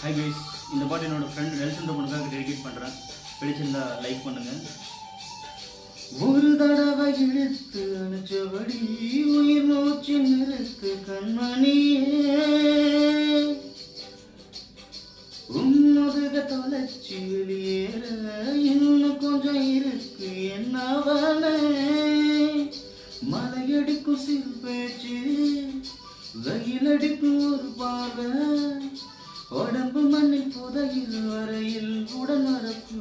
Hi guys, இந்த பாட்டு என்னோட ஃப்ரெண்ட் நெல்சன் ரொமனுக்காக டெடிகேட் பண்ணுறேன். பிடிச்சிருந்தா லைக் பண்ணுங்கள். ஒரு தடவை இழுத்து அனுச்சபடி உயிர் மூச்சு நிறுத்து கண்மணியே, உன்முதுக தொலைச்சி வெளியேற இன்னும் கொஞ்சம் இருக்கு என்னவனே. மலையடிக்கும் சிறு பேச்சு, வெயிலடிக்கும் ஒரு பார்வை, உடம்பு மண்ணில் புதையில் வரையில் உடன் வரப்பு